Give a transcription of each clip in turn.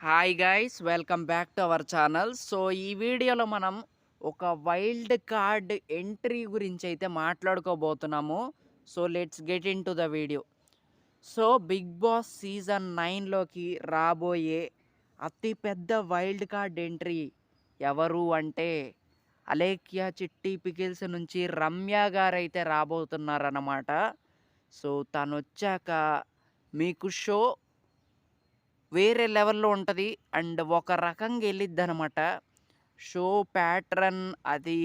Hi guys, welcome back to our channel. So ఈ వీడియోలో మనం ఒక వైల్డ్ కార్డ్ ఎంట్రీ గురించి అయితే మాట్లాడుకోబోతున్నాము. So let's get into the video. So Bigg Boss season 9లోకి రాబోయే అతిపెద్ద వైల్డ్ కార్డ్ ఎంట్రీ ఎవరు అంటే అలేఖ్య చిట్టి పికిల్స్ నుంచి రమ్య గారైతే రాబోతున్నారన్నమాట. సో తను వచ్చాక మీకు షో వేరే లెవెల్‌లో ఉంటది. అండ్ ఒక రకంగా ఎళ్ళిద్దనమాట. షో ప్యాట్రన్ అది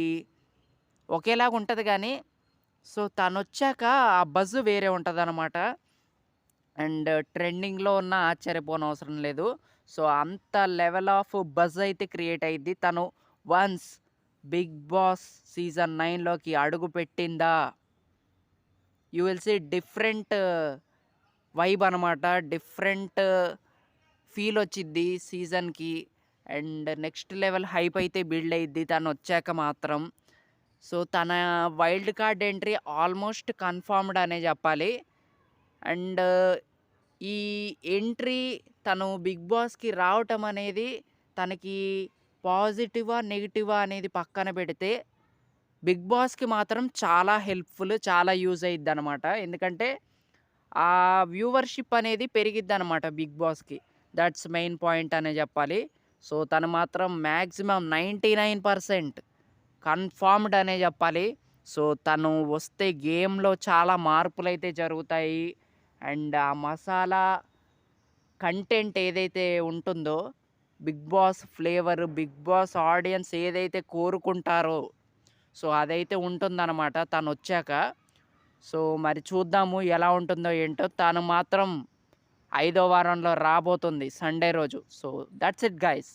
ఒకేలాగా ఉంటది గానీ, సో తనొచ్చాక ఆ బజ్ వేరే ఉంటదనమాట. అండ్ ట్రెండింగ్‌లో ఉన్న ఆశ్చర్యపోనవసరం లేదు. సో అంత లెవెల్ ఆఫ్ బజ్ అయితే క్రియేట్ అయ్యిద్ది. తను వన్స్ బిగ్ బాస్ సీజన్ 9లోకి అడుగుపెట్టిందా, you will see different vibe అనమాట. డిఫరెంట్ ఫీల్ వచ్చిద్ది సీజన్‌కి. అండ్ నెక్స్ట్ లెవెల్ హైప్ అయితే బిల్డ్ అయ్యిద్ది తనొచ్చాక మాత్రం. సో తన wild card entry almost confirmed అనే చెప్పాలి. అండ్ ఈ ఎంట్రీ తను బిగ్ బాస్‌కి రావటం అనేది తనకి పాజిటివా, నెగెటివా అనేది పక్కన పెడితే బిగ్ బాస్‌కి మాత్రం చాలా హెల్ప్‌ఫుల్, చాలా యూజ్ అయ్యిద్దనమాట. ఎందుకంటే ఆ వ్యూవర్‌షిప్ అనేది పెరిగిద్దనమాట బిగ్ బాస్‌కి. దట్స్ మెయిన్ పాయింట్ అనే చెప్పాలి. సో తను మాత్రం మాక్సిమం 99% కన్ఫర్మ్డ్ అనే చెప్పాలి. సో తను వస్తే గేమ్‌లో చాలా మార్పులైతే జరుగుతాయి. అండ్ ఆ మసాలా కంటెంట్ ఏదైతే ఉంటుందో, Bigg Boss flavour, Bigg Boss audience ఏదైతే కోరుకుంటారో, సో అదైతే ఉంటుందన్నమాట తనొచ్చాక. సో మరి చూద్దాము ఎలా ఉంటుందో ఏంటో. తను మాత్రం 5వ వారంలో రాబోతుంది సండే రోజు. So that's it guys.